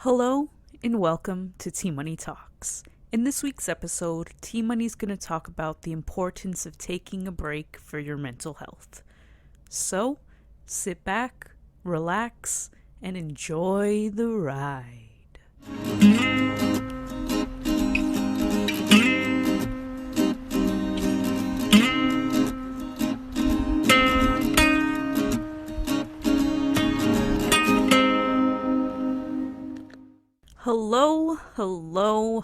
Hello and welcome to T Money Talks. In this week's episode, T Money's going to talk about the importance of taking a break for your mental health. So, sit back, relax, and enjoy the ride.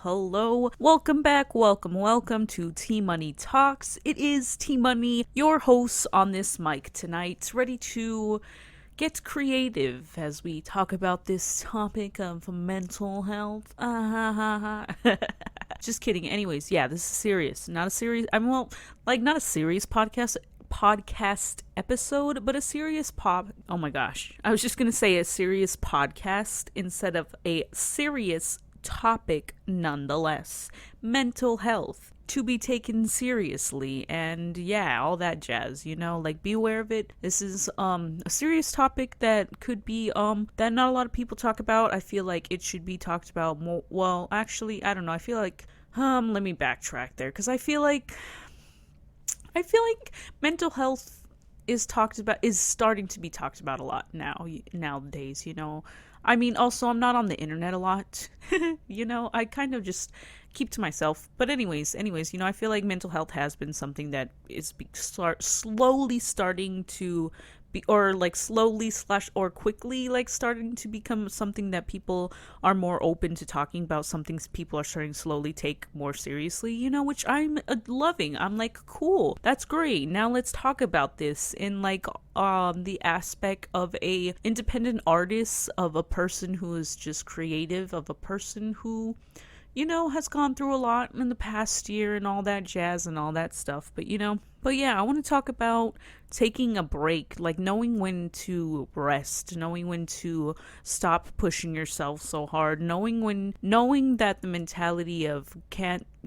Hello. Welcome back. Welcome to T Money Talks. It is T Money, your host on this mic tonight, ready to get creative as we talk about this topic of mental health. Just kidding. Anyways, yeah, this is serious. Not a serious podcast episode, but a serious oh my gosh, I was just gonna say a serious podcast instead of a serious topic nonetheless. Mental health to be taken seriously, and yeah, all that jazz, be aware of it. This is a serious topic that could be that not a lot of people talk about. I feel like it should be talked about more. Well, actually, I don't know. I feel like let me backtrack there, because I feel like mental health is starting to be talked about a lot nowadays, I mean, also, I'm not on the internet a lot, I kind of just keep to myself. But anyways, I feel like mental health has been something that is slowly starting to be, or like slowly / or quickly starting to become something that people are more open to talking about, some things people are starting to slowly take more seriously, which I'm loving. I'm like, cool, that's great. Now let's talk about this in the aspect of a independent artist, of a person who is just creative, of a person who has gone through a lot in the past year and all that jazz and all that stuff. But yeah, I want to talk about taking a break, knowing when to rest, knowing when to stop pushing yourself so hard, knowing that the mentality of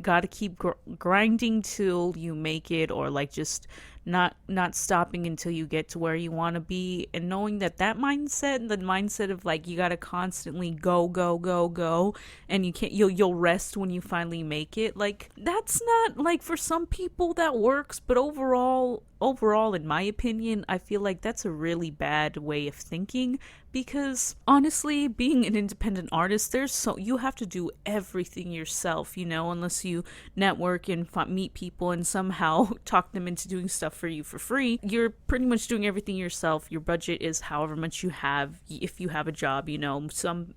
gotta keep grinding till you make it, or just not stopping until you get to where you want to be, and knowing that mindset, the mindset of you gotta constantly go, and you'll rest when you finally make it, that's not, for some people that works, but overall, in my opinion, I feel like that's a really bad way of thinking, because honestly, being an independent artist, you have to do everything yourself, unless you network and meet people and somehow talk them into doing stuff for you for free. You're pretty much doing everything yourself. Your budget is however much you have, if you have a job,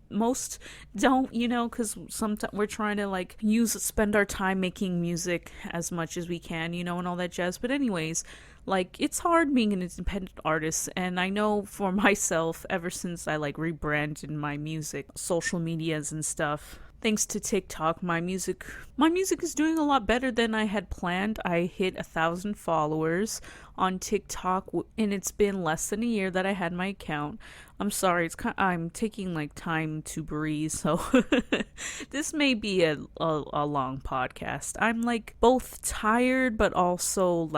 most don't, because sometimes we're trying to spend our time making music as much as we can, and all that jazz. But anyways, it's hard being an independent artist, and I know for myself, ever since I rebranded my music, social medias and stuff, thanks to TikTok, my music is doing a lot better than I had planned. I hit 1,000 followers on TikTok, and it's been less than a year that I had my account. I'm sorry, I'm taking time to breathe, so this may be a long podcast. I'm both tired, but also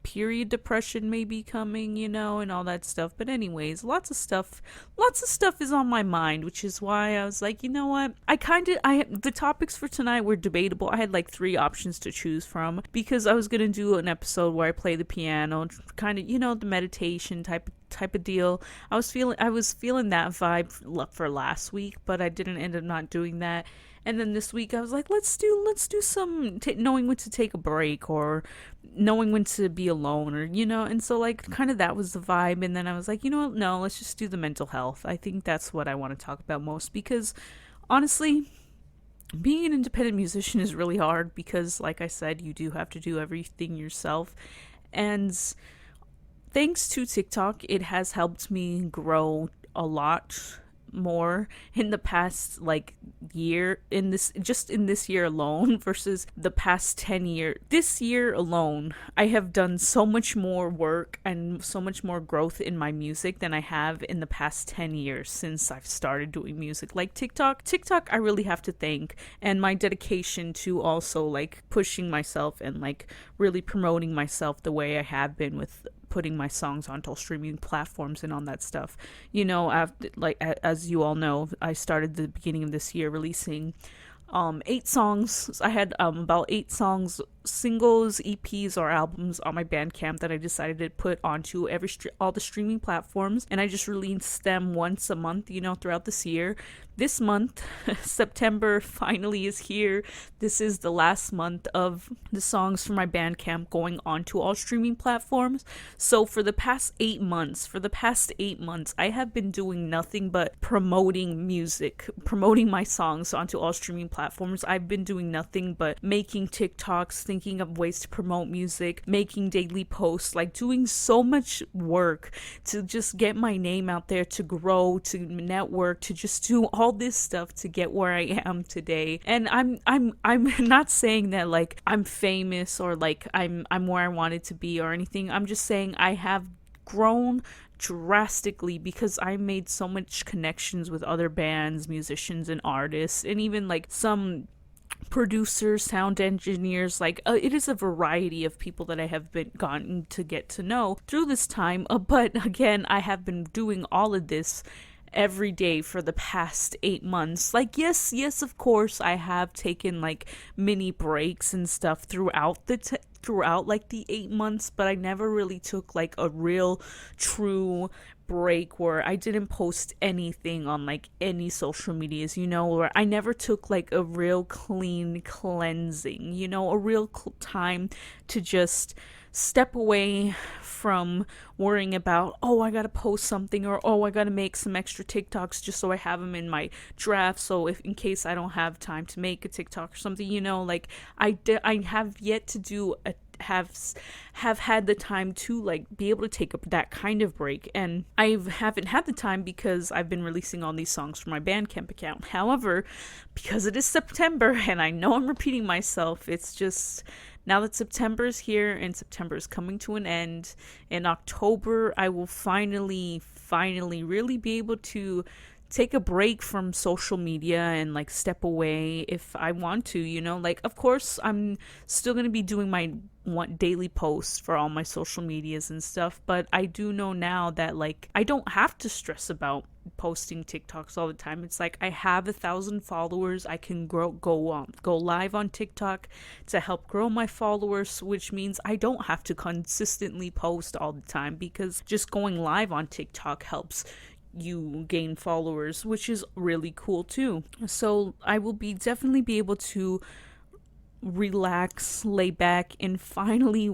period depression may be coming, and all that stuff. But anyways, lots of stuff is on my mind, which is why I was you know what? The topics for tonight were debatable. I had 3 options to choose from, because I was going to do an episode where I play the piano, kind of, the meditation type of deal. I was feeling that vibe for last week, but I didn't end up not doing that. And then this week I was let's do some knowing when to take a break, or knowing when to be alone, or and so kind of that was the vibe. And then I was no, let's just do the mental health. I think that's what I want to talk about most, because honestly, being an independent musician is really hard, because like I said, you do have to do everything yourself. And thanks to TikTok, it has helped me grow a lot more in the past year, in this year alone, versus the past 10 years. This year alone, I have done so much more work and so much more growth in my music than I have in the past 10 years since I've started doing music. TikTok I really have to thank, and my dedication to also pushing myself and really promoting myself the way I have been with putting my songs onto all streaming platforms and on that stuff. You know, after, like as you all know, I started the beginning of this year releasing 8 songs. I had about 8 songs, singles, EPs, or albums on my Bandcamp that I decided to put onto all the streaming platforms, and I just released them once a month, you know, throughout this year. This month, September finally is here. This is the last month of the songs from my Bandcamp going onto all streaming platforms. So for the past 8 months, I have been doing nothing but promoting music, promoting my songs onto all streaming platforms. I've been doing nothing but making TikToks, thinking of ways to promote music, making daily posts, like doing so much work to just get my name out there, to grow, to network, to just do all this stuff to get where I am today. And I'm not saying that like I'm famous or like I'm where I wanted to be or anything. I'm just saying I have grown drastically because I made so much connections with other bands, musicians, and artists, and even like some producers, sound engineers. Like it is a variety of people that I have been gotten to get to know through this time. But again, I have been doing all of this every day for the past 8 months. Like, yes, of course, I have taken like mini breaks and stuff throughout like the 8 months, but I never really took like a real true break where I didn't post anything on like any social medias, you know, or I never took like a real clean cleansing, you know, a real time to just step away from worrying about, oh, I gotta post something, or oh, I gotta make some extra TikToks just so I have them in my draft, so if in case I don't have time to make a TikTok or something, you know, like I have yet to do a have had the time to like be able to take up that kind of break, and I haven't had the time because I've been releasing all these songs from my Bandcamp account. However, because it is September, and I know I'm repeating myself, it's just now that September is here and September is coming to an end, in October I will finally really be able to take a break from social media and like step away if I want to, you know. Like, of course, I'm still going to be doing my daily posts for all my social medias and stuff, but I do know now that like I don't have to stress about posting TikToks all the time. It's like I have 1,000 followers. I can go live on TikTok to help grow my followers, which means I don't have to consistently post all the time, because just going live on TikTok helps you gain followers, which is really cool too. So I will definitely be able to relax, lay back, and finally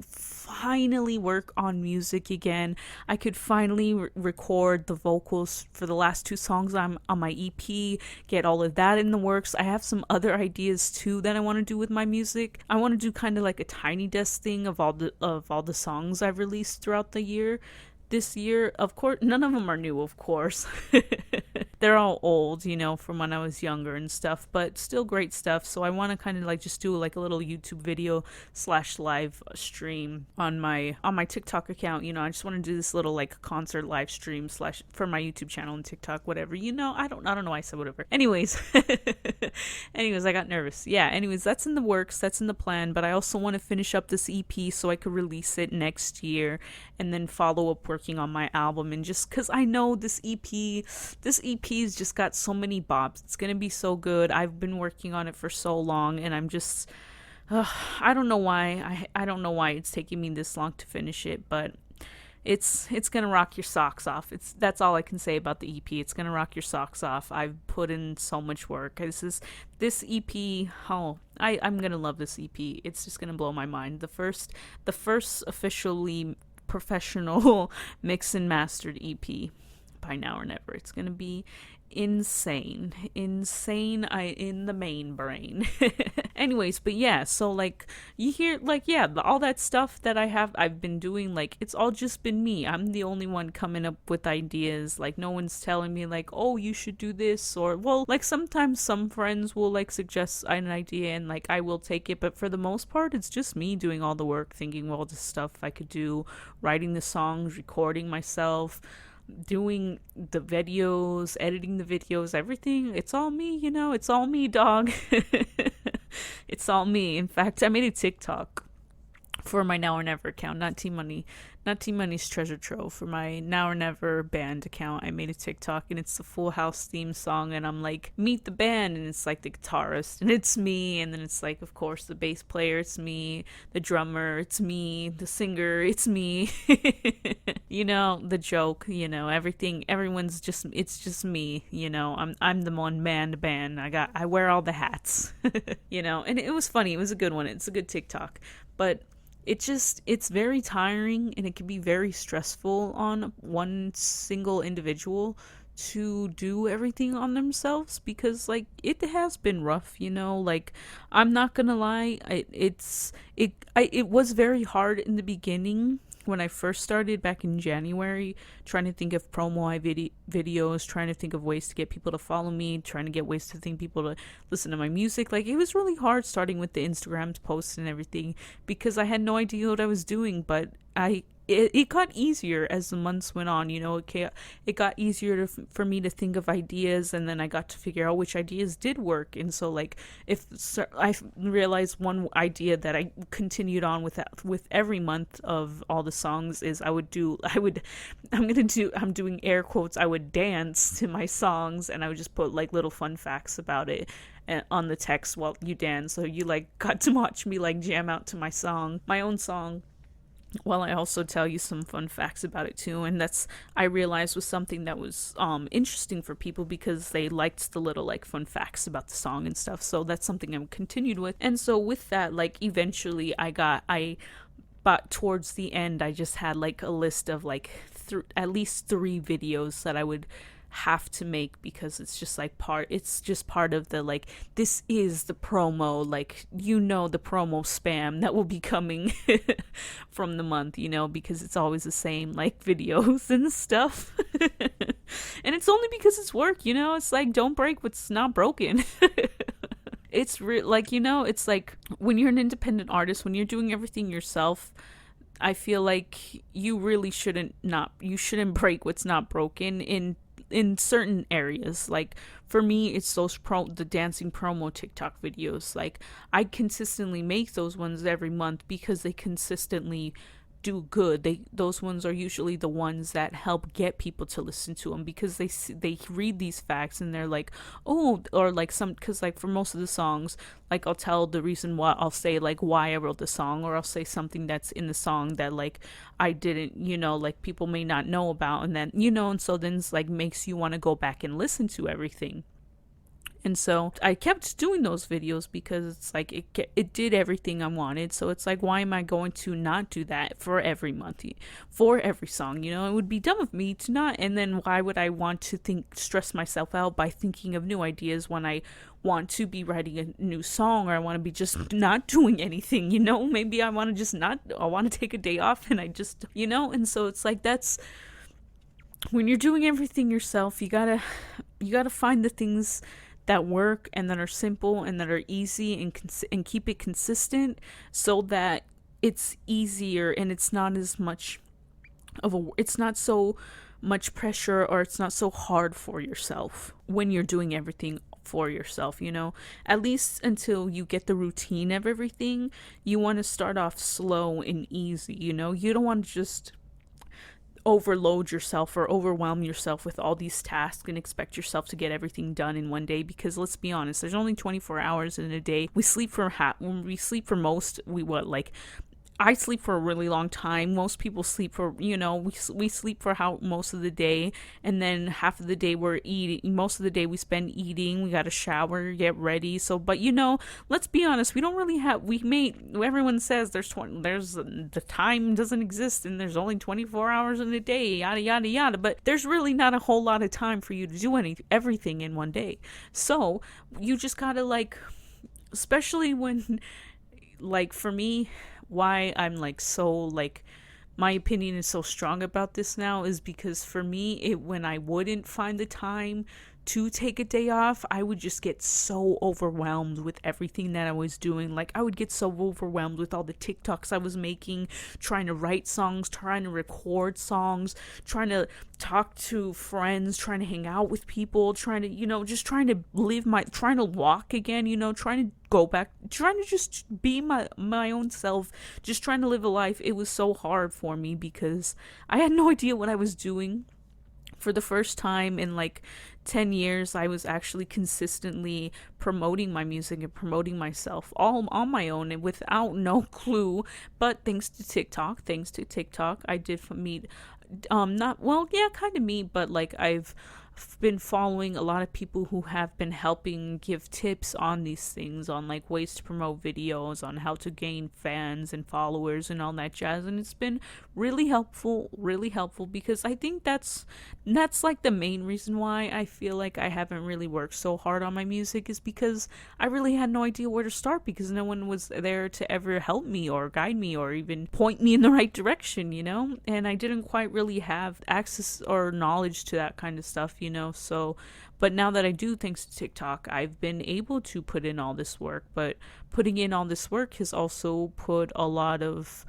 work on music again. I could finally record the vocals for the last 2 songs on my EP, get all of that in the works. I have some other ideas too that I want to do with my music. I want to do kind of like a tiny desk thing of all the songs I've released throughout the year. This year, of course, none of them are new, of course. They're all old, you know, from when I was younger and stuff, but still great stuff. So I want to kind of like just do like a little YouTube video / live stream on my TikTok account. You know, I just want to do this little like concert live stream / for my YouTube channel and TikTok, whatever. You know, I don't know why I said whatever. Anyways, I got nervous. Yeah. Anyways, that's in the works. That's in the plan. But I also want to finish up this EP so I could release it next year, and then follow up working on my album. And just because I know this EP's just got so many bops, it's gonna be so good. I've been working on it for so long, and I'm just I don't know why I don't know why it's taking me this long to finish it, but it's gonna rock your socks off. That's all I can say about the EP. It's gonna rock your socks off. I've put in so much work. This EP, I'm gonna love this EP. It's just gonna blow my mind. The first officially professional mix and mastered EP by Now or Never. It's gonna be insane in the main brain. Anyways, but yeah, so like you hear like, yeah, all that stuff that I've been doing, like it's all just been me. I'm the only one coming up with ideas. Like no one's telling me like, oh, you should do this, or well, like sometimes some friends will like suggest an idea and like I will take it, but for the most part it's just me doing all the work, thinking of all the stuff I could do, writing the songs, recording myself, doing the videos, editing the videos, everything. It's all me, you know. It's all me, dog. It's all me. In fact, I made a TikTok for my Now or Never account, not T Money not T Money's Treasure Trove, for my Now or Never band account. I made a TikTok and it's the Full House theme song, and I'm like, meet the band, and it's like the guitarist, and it's me, and then it's like, of course, the bass player, it's me, the drummer, it's me, the singer, it's me. You know, the joke, you know, everything, everyone's just, it's just me, you know, I'm the one man to band. I wear all the hats. You know, and it was funny. It was a good one. It's a good TikTok. But it's very tiring, and it can be very stressful on one single individual to do everything on themselves, because like it has been rough, you know. Like, I'm not gonna lie, it was very hard in the beginning when I first started back in January, trying to think of videos, trying to think of ways to get people to follow me, trying to get ways to think people to listen to my music. Like, it was really hard starting with the Instagram posts and everything, because I had no idea what I was doing. But it got easier as the months went on, you know. It got easier for me to think of ideas, and then I got to figure out which ideas did work. And so, like, if I realized one idea that I continued on with every month of all the songs is I'm doing air quotes, I would dance to my songs, and I would just put like little fun facts about it on the text while you dance, so you like got to watch me like jam out to my own song, while I also tell you some fun facts about it too. And that's, I realized, was something that was interesting for people, because they liked the little like fun facts about the song and stuff. So that's something I'm continued with. And so with that, like, eventually but towards the end, I just had like a list of like at least 3 videos that I would have to make, because it's just part of the, like, this is the promo, like, you know, the promo spam that will be coming from the month, you know, because it's always the same like videos and stuff. And it's only because it's work, you know. It's like, don't break what's not broken. It's like, you know, it's like when you're an independent artist, when you're doing everything yourself, I feel like you really shouldn't break what's not broken in certain areas. Like, for me, it's the dancing promo TikTok videos. Like, I consistently make those ones every month because they consistently do good. Those ones are usually the ones that help get people to listen to them, because they read these facts and they're like, oh, or like because like for most of the songs, like, I'll tell the reason why, I'll say like why I wrote the song, or I'll say something that's in the song that like I didn't, you know, like people may not know about, and then, you know, and so then it's like makes you want to go back and listen to everything. And so I kept doing those videos because it's like it did everything I wanted. So it's like, why am I going to not do that for every month, for every song? You know, it would be dumb of me to not. And then why would I want to stress myself out by thinking of new ideas when I want to be writing a new song, or I want to be just not doing anything, you know? Maybe I want to just I want to take a day off, and I just, you know? And so it's like, that's when you're doing everything yourself, you gotta find the things that work and that are simple and that are easy, and keep it consistent, so that it's easier and it's not as much it's not so much pressure, or it's not so hard for yourself when you're doing everything for yourself, you know. At least until you get the routine of everything, you want to start off slow and easy, you know. You don't want to just overload yourself or overwhelm yourself with all these tasks and expect yourself to get everything done in one day, because let's be honest, there's only 24 hours in a day. We sleep for I sleep for a really long time. Most people sleep for, you know, we sleep for most of the day, and then half of the day we're eating. Most of the day we spend eating. We got to shower, get ready. So, but you know, let's be honest, we don't really have. Everyone says there's the time doesn't exist, and there's only 24 hours in a day. Yada yada yada. But there's really not a whole lot of time for you to do everything in one day. So you just gotta, like, especially when, like, for me, why I'm like so, like, my opinion is so strong about this now is because for me, when I wouldn't find the time to take a day off, I would just get so overwhelmed with everything that I was doing. Like, I would get so overwhelmed with all the TikToks I was making, trying to write songs, trying to record songs, trying to talk to friends, trying to hang out with people, trying to, just trying to trying to walk again, trying to go back, trying to just be my own self, just trying to live a life. It was so hard for me because I had no idea what I was doing. For the first time in like 10 years, I was actually consistently promoting my music and promoting myself all on my own and without no clue. But thanks to TikTok, I did meet, not, well, yeah, kind of me, but like I've been following a lot of people who have been helping give tips on these things, on like ways to promote videos, on how to gain fans and followers and all that jazz. And it's been really helpful because I think that's like the main reason why I feel like I haven't really worked so hard on my music, is because I really had no idea where to start, because no one was there to ever help me or guide me or even point me in the right direction, and I didn't quite really have access or knowledge to that kind of stuff, so, but now that I do, thanks to TikTok, I've been able to put in all this work. But putting in all this work has also put a lot of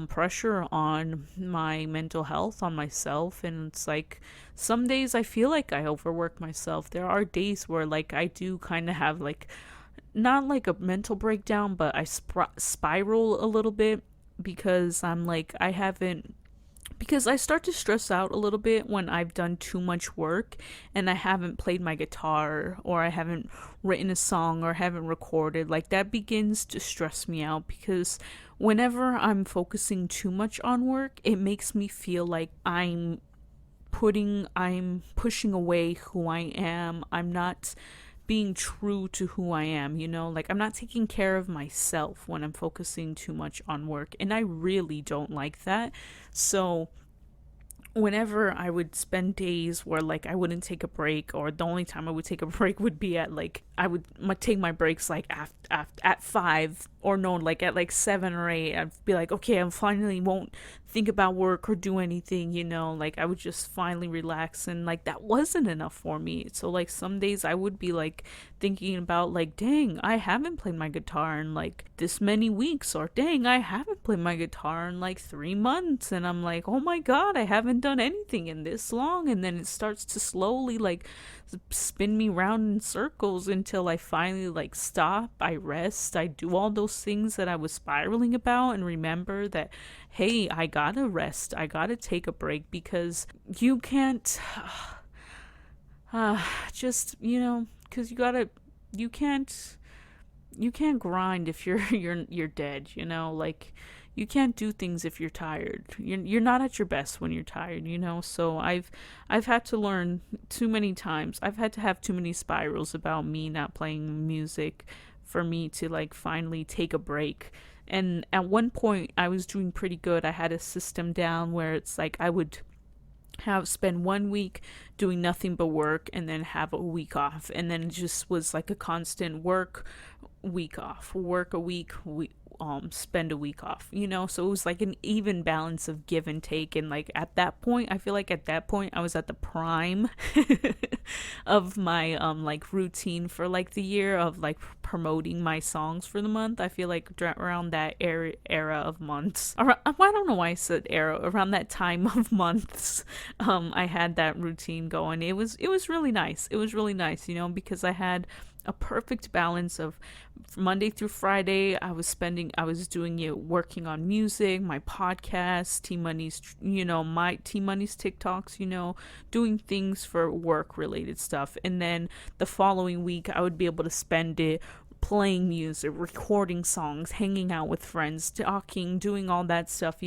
pressure on my mental health, on myself. And it's like, some days I feel like I overwork myself. There are days where like I do kind of have like, not like a mental breakdown, but I spiral a little bit, because I'm like, because I start to stress out a little bit when I've done too much work and I haven't played my guitar, or I haven't written a song, or haven't recorded. Like, that begins to stress me out, because whenever I'm focusing too much on work, it makes me feel like I'm pushing away who I am. I'm not being true to who I am, like I'm not taking care of myself when I'm focusing too much on work, and I really don't like that. So whenever I would spend days where like I wouldn't take a break, or the only time I would take a break would be at like, I would take my breaks like at 5, or no, like at like 7 or 8. I'd be like, okay, I finally won't think about work or do anything, like I would just finally relax. And like that wasn't enough for me. So like some days I would be like thinking about like, dang, I haven't played my guitar in like this many weeks, or dang, I haven't played my guitar in like 3 months, and I'm like, oh my god, I haven't done anything in this long. And then it starts to slowly like spin me round in circles until I finally like stop, I rest, I do all those things that I was spiraling about, and remember that, hey, I gotta rest, I gotta take a break, because you can't just, because you can't grind if you're dead, like you can't do things if you're tired. You're not at your best when you're tired, So I've had to learn too many times. I've had to have too many spirals about me not playing music for me to like finally take a break. And at one point I was doing pretty good. I had a system down where it's like I would spend 1 week doing nothing but work, and then have a week off, and then it just was like a constant work week off, work a week, spend a week off, so it was like an even balance of give and take. And like at that point, I feel like at that point I was at the prime of my like routine for like the year of like promoting my songs for the month. I feel like around that era of months, I don't know why I said era, around that time of months, I had that routine going. It was really nice. It was really nice, because I had a perfect balance of Monday through Friday. I was doing it working on music, my podcast, T Money's, my T Money's TikToks, doing things for work related stuff. And then the following week I would be able to spend it playing music, recording songs, hanging out with friends, talking, doing all that stuff,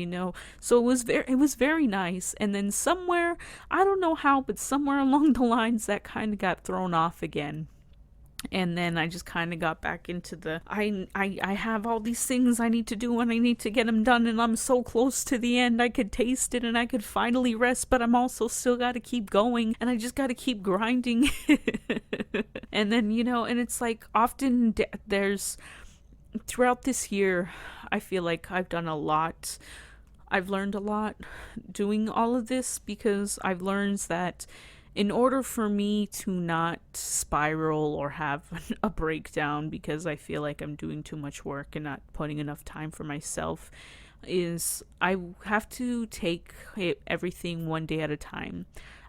So it was very nice. And then somewhere, I don't know how, but somewhere along the lines that kind of got thrown off again. And then I just kind of got back into the, I have all these things I need to do, and I need to get them done, and I'm so close to the end. I could taste it and I could finally rest, but I'm also still got to keep going, and I just got to keep grinding. And then, and it's like often there's, throughout this year, I feel like I've done a lot. I've learned a lot doing all of this, because I've learned that in order for me to not spiral or have a breakdown because I feel like I'm doing too much work and not putting enough time for myself, is I have to take everything one day at a time.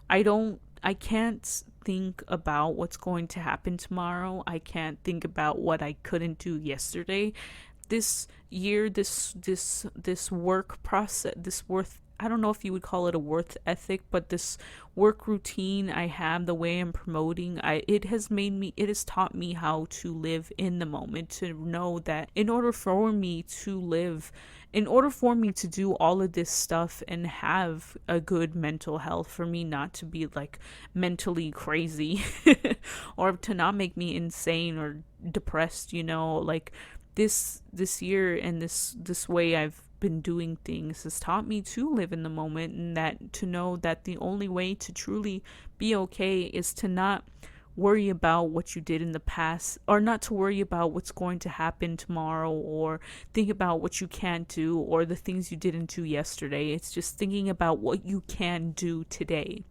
I can't think about what's going to happen tomorrow. I can't think about what I couldn't do yesterday. This year, this work process, this worth, I don't know if you would call it a worth ethic, but this work routine I have, the way I'm promoting, it has taught me how to live in the moment, to know that in order for me to do all of this stuff and have a good mental health, for me not to be like mentally crazy or to not make me insane or depressed, like this year and this way I've been doing things has taught me to live in the moment, and that to know that the only way to truly be okay is to not worry about what you did in the past, or not to worry about what's going to happen tomorrow, or think about what you can't do or the things you didn't do yesterday. It's just thinking about what you can do today.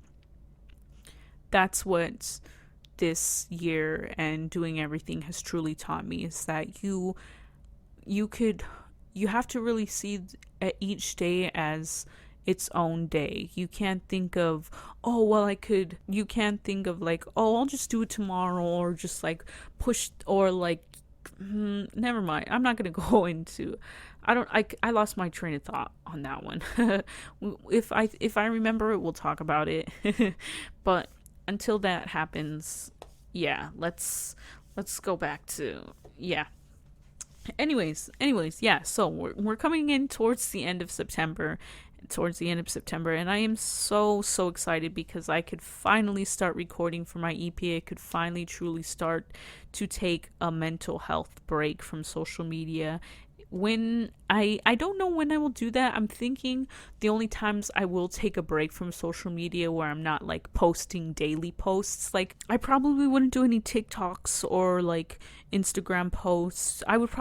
That's what this year and doing everything has truly taught me, is that you have to really see each day as its own day. You can't think of, you can't think of like, I'll just do it tomorrow, or just like push, or like, never mind. I'm not going to go into, I lost my train of thought on that one. If I remember it, we'll talk about it. But until that happens, yeah, let's go back to, yeah. Anyways, yeah, so we're coming in towards the end of September, and I am so excited because I could finally start recording for my EP. I could finally truly start to take a mental health break from social media. When I don't know when I will do that. I'm thinking the only times I will take a break from social media where I'm not like posting daily posts, like I probably wouldn't do any TikToks or like Instagram posts. I would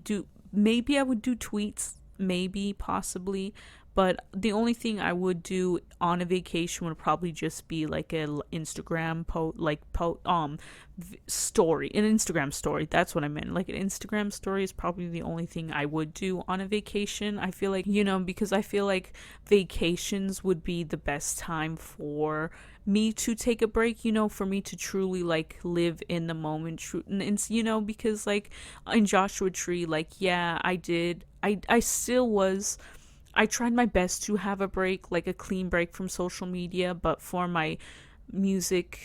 do tweets, maybe, possibly, but the only thing I would do on a vacation would probably just be like an Instagram story, an Instagram story. That's what I meant. Like an Instagram story is probably the only thing I would do on a vacation. I feel like, because I feel like vacations would be the best time for me to take a break, for me to truly like live in the moment, and because like in Joshua Tree, like, yeah, I tried my best to have a break, like a clean break from social media, but for my music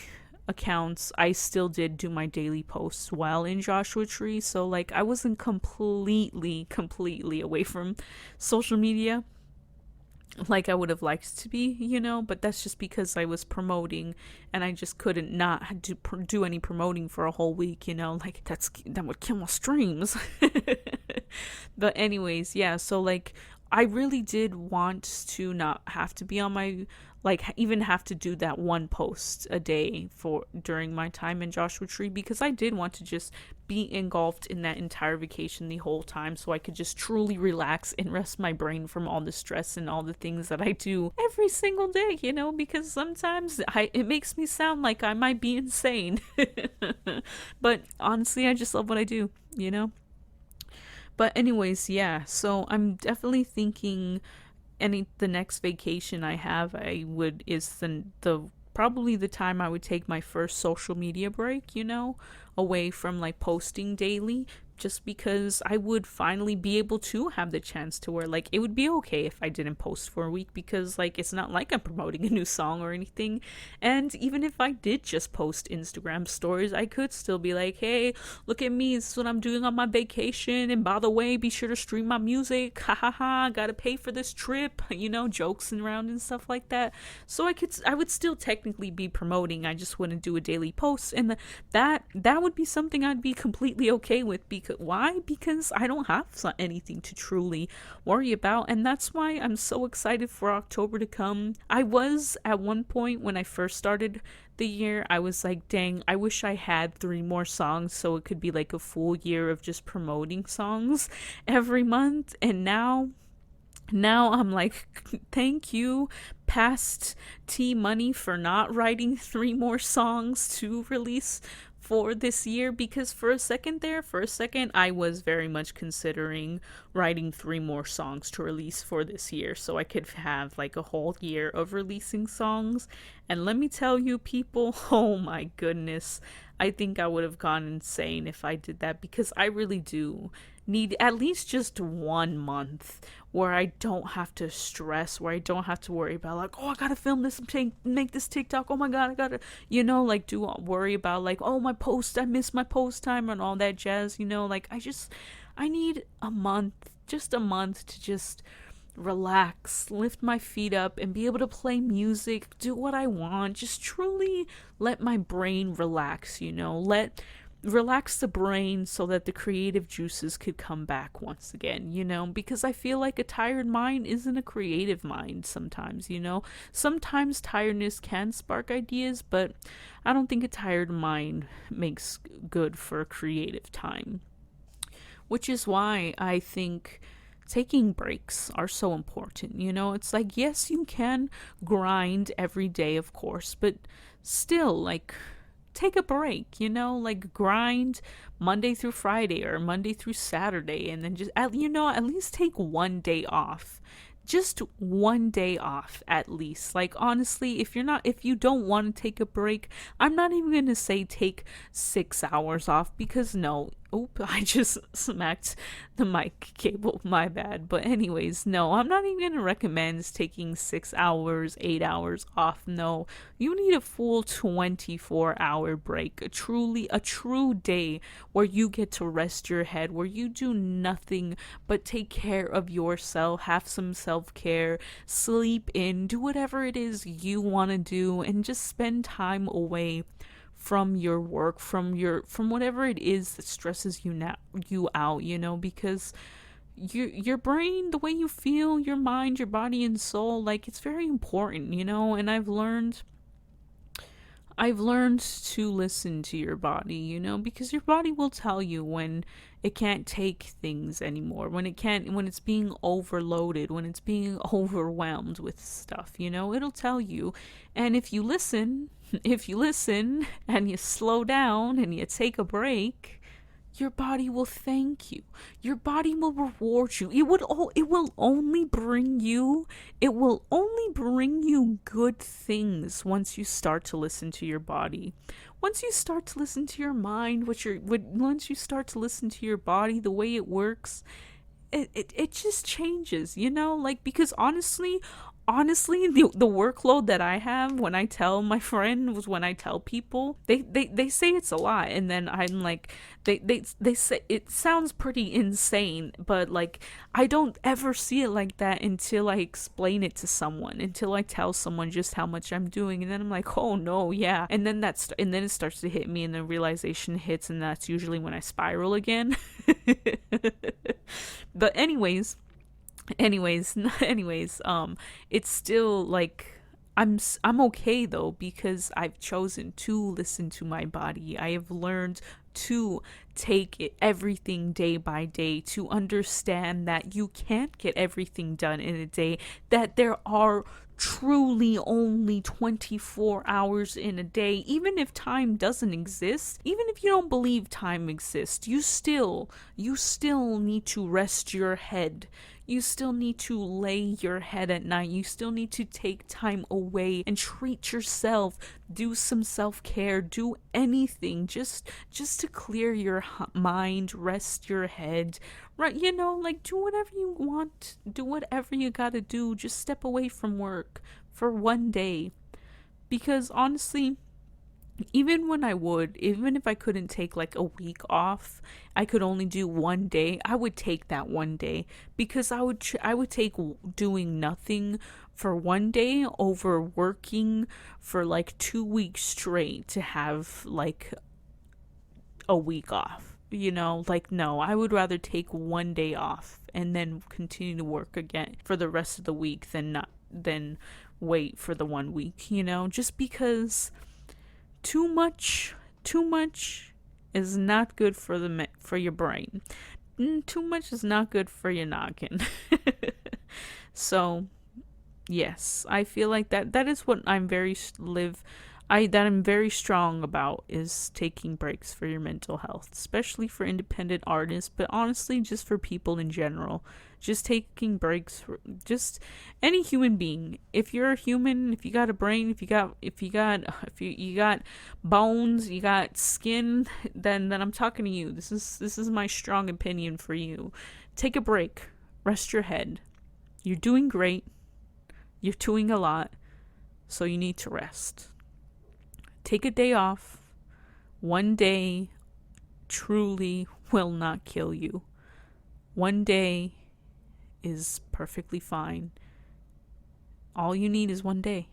accounts, I still did do my daily posts while in Joshua Tree. So like I wasn't completely away from social media like I would have liked to be, but that's just because I was promoting and I just couldn't not do any promoting for a whole week, like that would kill my streams. But anyways, yeah, so like I really did want to not have to be on my, like, even have to do that one post a day during my time in Joshua Tree, because I did want to just be engulfed in that entire vacation the whole time, so I could just truly relax and rest my brain from all the stress and all the things that I do every single day, because sometimes it makes me sound like I might be insane. But honestly, I just love what I do, But anyways, yeah, so I'm definitely thinking the next vacation I have, is the probably the time I would take my first social media break, away from like posting daily, just because I would finally be able to have the chance to where like it would be okay if I didn't post for a week, because like it's not like I'm promoting a new song or anything. And even if I did just post Instagram stories, I could still be like, hey, look at me, this is what I'm doing on my vacation, and by the way, be sure to stream my music, ha ha ha, gotta pay for this trip, jokes around and stuff like that. So I would still technically be promoting, I just wouldn't do a daily post, and that would be something I'd be completely okay with. Why? Because I don't have anything to truly worry about, and that's why I'm so excited for October to come. I was, at one point when I first started the year, I was like, dang, I wish I had 3 more songs so it could be like a full year of just promoting songs every month. And now Now I'm like, thank you, past T Money, for not writing three more songs to release for this year, because for a second, I was very much considering writing three more songs to release for this year so I could have like a whole year of releasing songs. And let me tell you, people, oh my goodness, I think I would have gone insane if I did that, because I really do need at least just 1 month where I don't have to stress, where I don't have to worry about like, oh, I gotta film this, make this TikTok. Oh my god, I gotta, like do worry about like, oh, my post, I missed my post time and all that jazz. Like I need a month, just a month to just relax, lift my feet up, and be able to play music, do what I want, just truly let my brain relax, relax the brain so that the creative juices could come back once again, because I feel like a tired mind isn't a creative mind sometimes, Sometimes tiredness can spark ideas, but I don't think a tired mind makes good for a creative time. Which is why I think taking breaks are so important. It's like, yes, you can grind every day, of course, but still, like, take a break, like grind Monday through Friday or Monday through Saturday, and then just, at least take 1 day off. Just 1 day off at least. Like, honestly, if you don't want to take a break, I'm not even going to say take 6 hours off, because no, I just smacked the mic cable, my bad. But anyways, no, I'm not even gonna recommend taking 6 hours, 8 hours off. No, you need a full 24-hour break, a true day where you get to rest your head, where you do nothing but take care of yourself, have some self-care, sleep in, do whatever it is you want to do, and just spend time away from your work, from whatever it is that stresses you out, because your brain, the way you feel, your mind, your body and soul, like, it's very important, and I've learned to listen to your body, because your body will tell you when it can't take things anymore, when it's being overloaded, when it's being overwhelmed with stuff, it'll tell you. And if you listen and you slow down and you take a break, your body will thank you. Your body will reward you. It will only bring you good things once you start to listen to your body. Once you start to listen to your mind, once you start to listen to your body, the way it works, it just changes, like, because honestly, the workload that I have, when I tell my friends, when I tell people, they say it's a lot, and then I'm like, they say it sounds pretty insane, but like, I don't ever see it like that until I explain it to someone, until I tell someone just how much I'm doing, and then I'm like, oh no, yeah, and then it starts to hit me, and the realization hits, and that's usually when I spiral again. But anyways, it's still like, I'm okay though, because I've chosen to listen to my body. I have learned to take everything day by day, to understand that you can't get everything done in a day, that there are truly only 24 hours in a day. Even if time doesn't exist, even if you don't believe time exists, you still need to rest your head. You still need to lay your head at night. You still need to take time away and treat yourself. Do some self-care. Do anything just to clear your mind, rest your head. Right, like, do whatever you want. Do whatever you got to do. Just step away from work for 1 day. Because honestly, even if I couldn't take like a week off, I could only do 1 day, I would take that 1 day, because I would take doing nothing for 1 day over working for like 2 weeks straight to have like a week off. Like, no, I would rather take 1 day off and then continue to work again for the rest of the week than wait for the 1 week, just because too much is not good for your brain. Too much is not good for your noggin. So, yes, I feel like that is what I'm very strong about, is taking breaks for your mental health, especially for independent artists, but honestly just for people in general. Just taking breaks for just any human being. If you're a human, if you got a brain, if you got bones, you got skin, then I'm talking to you. This is my strong opinion for you. Take a break. Rest your head. You're doing great. You're doing a lot, so you need to rest. Take a day off. One day truly will not kill you. One day is perfectly fine. All you need is one day.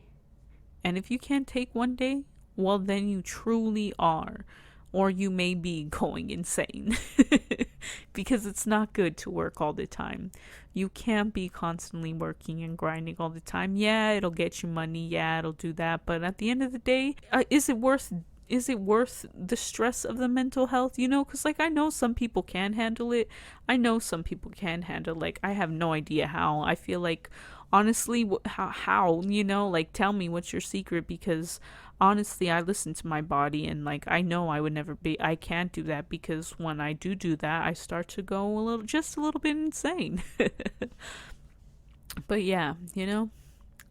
And if you can't take one day, well, then you truly are. Or you may be going insane. Because it's not good to work all the time. You can't be constantly working and grinding all the time. Yeah, it'll get you money. Yeah, it'll do that. But at the end of the day, is it worth the stress of the mental health? Because like I know some people can handle it. I know some people can handle, like, I have no idea how. I feel like, honestly, how like, tell me what's your secret, because honestly I listen to my body, and like I know I can't do that, because when I do that, I start to go just a little bit insane. But yeah,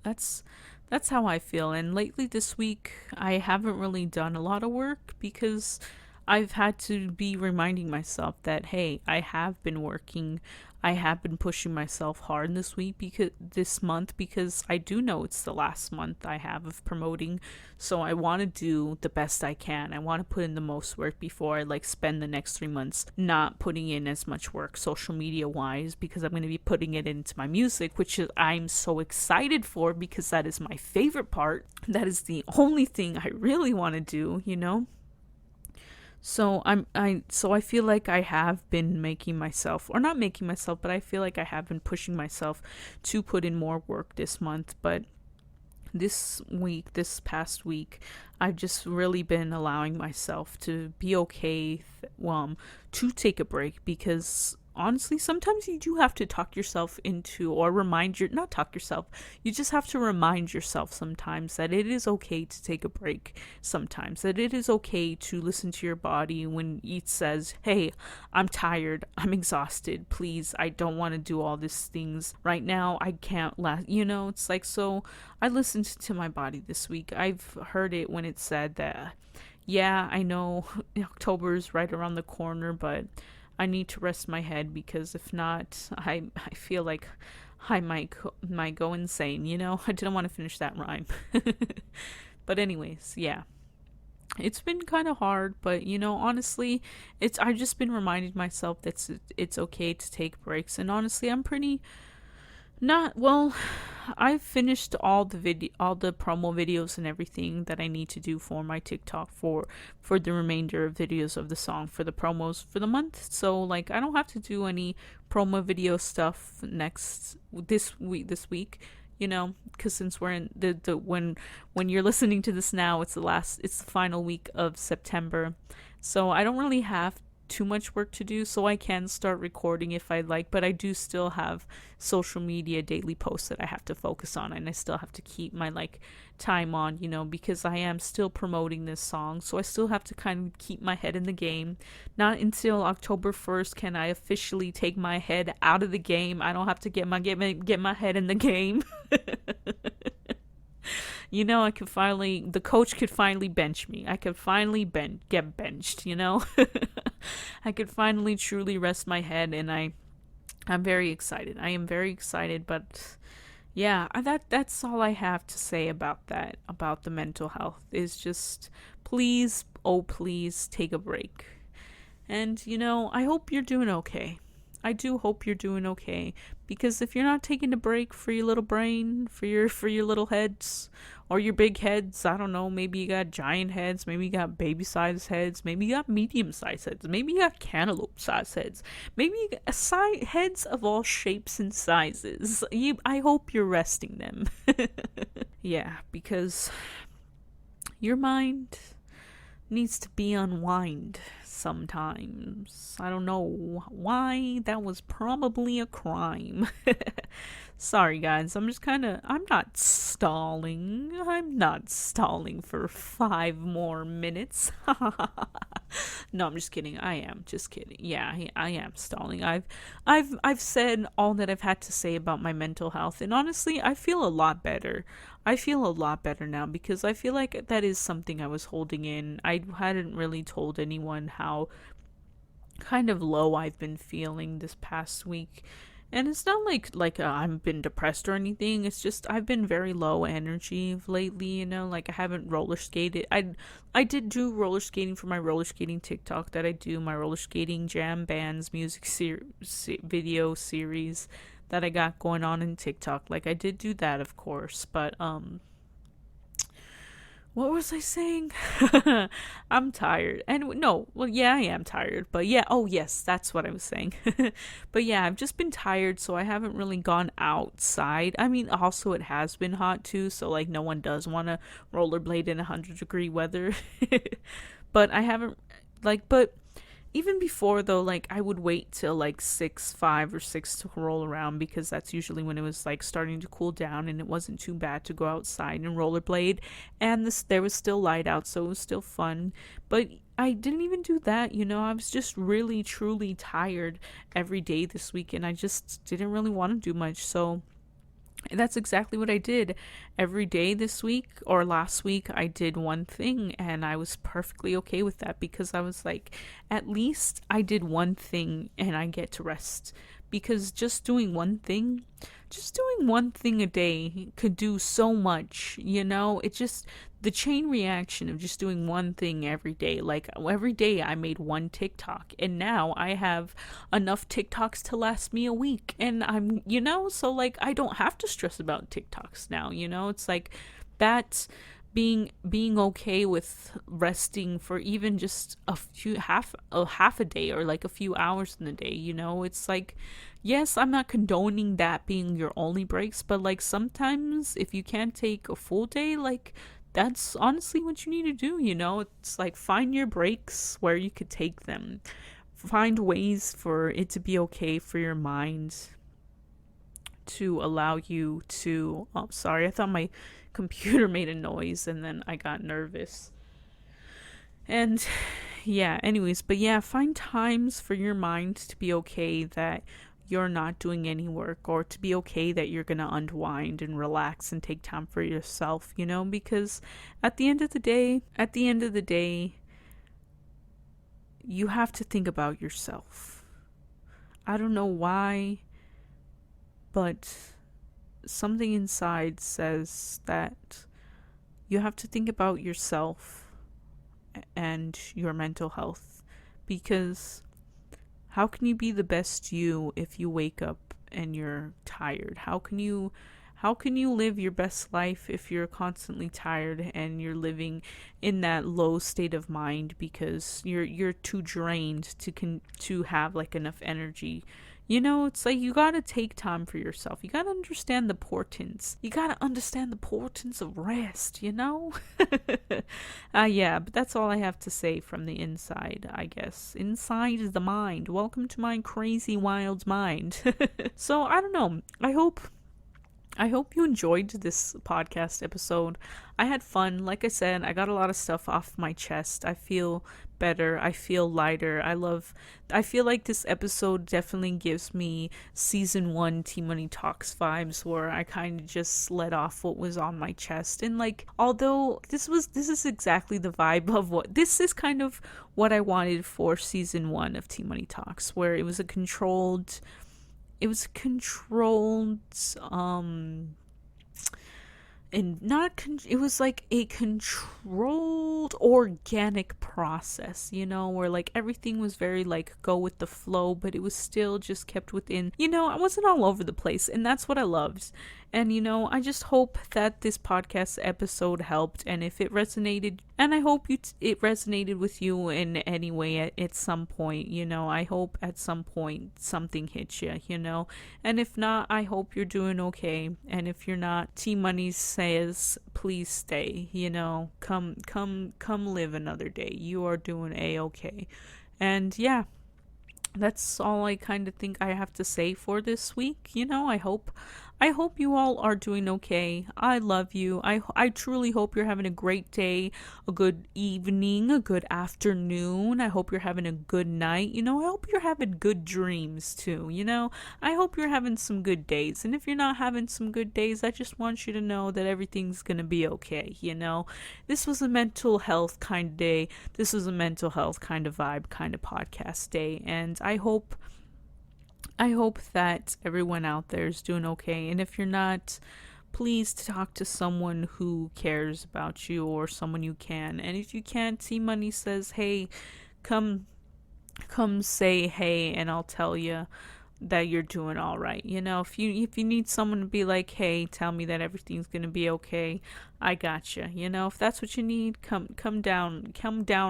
that's that's how I feel. And lately this week, I haven't really done a lot of work, because I've had to be reminding myself that, hey, I have been working. I have been pushing myself hard this month, because I do know it's the last month I have of promoting. So I want to do the best I can. I want to put in the most work before I like spend the next 3 months not putting in as much work social media wise, because I'm going to be putting it into my music, which I'm so excited for, because that is my favorite part. That is the only thing I really want to do. So I feel like I have been making myself, or not making myself, but I feel like I have been pushing myself to put in more work this month. But this past week, I've just really been allowing myself to be okay, to take a break, because honestly, sometimes you do have to talk yourself into, or not talk yourself, you just have to remind yourself sometimes that it is okay to take a break, sometimes that it is okay to listen to your body when it says, hey, I'm tired, I'm exhausted, please, I don't want to do all these things right now, I can't it's like. So I listened to my body this week. I've heard it when it said that, yeah, I know October is right around the corner, but I need to rest my head, because if not, I feel like I might go insane. I didn't want to finish that rhyme. But anyways, yeah. It's been kind of hard, but honestly, I've just been reminding myself that it's okay to take breaks, and honestly, I'm pretty not well. I've finished all the promo videos and everything that I need to do for my TikTok for the remainder of videos of the song for the promos for the month. So like I don't have to do any promo video stuff this week. Because since we're in the when you're listening to this now, it's the final week of September, so I don't really have too much work to do, so I can start recording if I like, but I do still have social media daily posts that I have to focus on, and I still have to keep my time on, because I am still promoting this song, so I still have to kind of keep my head in the game. Not until October 1st can I officially take my head out of the game. I don't have to get my head in the game. The coach could finally bench me. I could finally get benched, I could finally truly rest my head, and I'm very excited. I am very excited, but yeah, that's all I have to say about that, about the mental health, is just please, oh please, take a break. And, I hope you're doing okay. I do hope you're doing okay, because if you're not taking a break for your little brain, for your little heads, or your big heads, I don't know, maybe you got giant heads, maybe you got baby sized heads, maybe you got medium sized heads, maybe you got cantaloupe sized heads, maybe you got heads of all shapes and sizes. I hope you're resting them. Yeah, because your mind needs to be unwind sometimes. I don't know why. That was probably a crime. Sorry, guys. I'm not stalling. I'm not stalling for 5 more minutes. No, I'm just kidding. I am just kidding. Yeah, I am stalling. I've said all that I've had to say about my mental health, and honestly, I feel a lot better. I feel a lot better now because I feel like that is something I was holding in. I hadn't really told anyone how kind of low I've been feeling this past week. And it's not like I've been depressed or anything. It's just I've been very low energy lately, like I haven't roller skated. I did do roller skating for my roller skating TikTok that I do, my roller skating jam bands music video series that I got going on in TikTok. Like I did do that, of course, but what was I saying? I'm tired. And no, well, yeah, I am tired. But yeah, oh, yes, that's what I was saying. But yeah, I've just been tired, so I haven't really gone outside. I mean, also, it has been hot too, so like, no one does want to rollerblade in 100-degree weather. But I haven't, but even before though, like I would wait till like 5 or 6 to roll around because that's usually when it was like starting to cool down and it wasn't too bad to go outside and rollerblade, and there was still light out, so it was still fun. But I didn't even do that, I was just really truly tired every day this week, and I just didn't really want to do much. So that's exactly what I did. Every day this week or last week, I did one thing, and I was perfectly okay with that because I was like, at least I did one thing and I get to rest. Because just doing one thing a day could do so much, It just, the chain reaction of just doing one thing every day. Like every day I made one TikTok, and now I have enough TikToks to last me a week. And so like I don't have to stress about TikToks now, It's like that, being okay with resting for even just half a day or like a few hours in the day. It's like, yes, I'm not condoning that being your only breaks, but like sometimes if you can't take a full day, like that's honestly what you need to do. It's like, find your breaks where you could take them, find ways for it to be okay for your mind to allow you to, oh, sorry, I thought my computer made a noise and then I got nervous. And yeah, anyways, but yeah, find times for your mind to be okay that you're not doing any work, or to be okay that you're going to unwind and relax and take time for yourself, because at the end of the day, you have to think about yourself. I don't know why, but something inside says that you have to think about yourself and your mental health, because how can you be the best you if you wake up and you're tired? How can you live your best life if you're constantly tired and you're living in that low state of mind because you're too drained to have like enough energy? It's like you gotta take time for yourself. You gotta understand the importance. You gotta understand the importance of rest, Yeah, but that's all I have to say from the inside, I guess. Inside is the mind. Welcome to my crazy, wild mind. So, I don't know. I hope you enjoyed this podcast episode. I had fun. Like I said, I got a lot of stuff off my chest. I feel better. I feel lighter. I feel like this episode definitely gives me season 1 Tea Money Talks vibes, where I kind of just let off what was on my chest. And like, although this is exactly the vibe of this is kind of what I wanted for season 1 of Tea Money Talks, where it was a controlled, it was like a controlled organic process, where like everything was very like go with the flow, but it was still just kept within, I wasn't all over the place, and that's what I loved. And I just hope that this podcast episode helped, and if it resonated, and I hope it resonated with you in any way at some point, I hope at some point something hits you, and if not, I hope you're doing okay. And if you're not, T Money says please stay, come live another day. You are doing a-okay. And yeah, that's all I kind of think I have to say for this week. I hope I hope you all are doing okay. I love you. I truly hope you're having a great day, a good evening, a good afternoon. I hope you're having a good night. I hope you're having good dreams too. I hope you're having some good days. And if you're not having some good days, I just want you to know that everything's going to be okay. This was a mental health kind of day. This was a mental health kind of vibe, kind of podcast day. And I hope that everyone out there is doing okay. And if you're not, please talk to someone who cares about you or someone you can. And if you can't, T Money says, hey, come say hey and I'll tell you that you're doing all right. If you need someone to be like, hey, tell me that everything's gonna be okay, I got you. If that's what you need, come down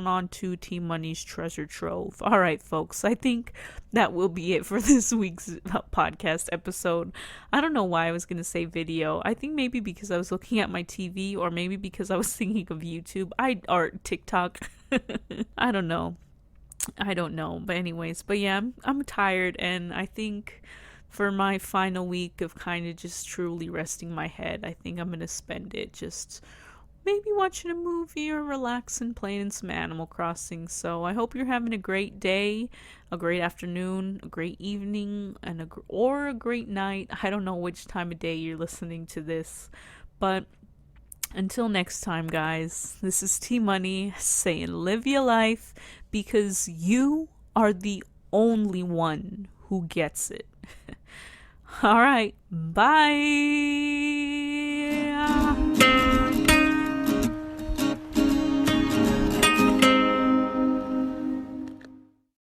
onto T Money's treasure trove. All right, folks, I think that will be it for this week's podcast episode. I don't know why I was gonna say video. I think maybe because I was looking at my TV, or maybe because I was thinking of YouTube or TikTok. I don't know. But anyways, yeah, I'm tired, and I think for my final week of kind of just truly resting my head, I think I'm gonna spend it just maybe watching a movie or relaxing, playing some Animal Crossing. So I hope you're having a great day, a great afternoon, a great evening, or a great night. I don't know which time of day you're listening to this, but until next time, guys, this is T Money saying live your life because you are the only one who gets it. All right, bye.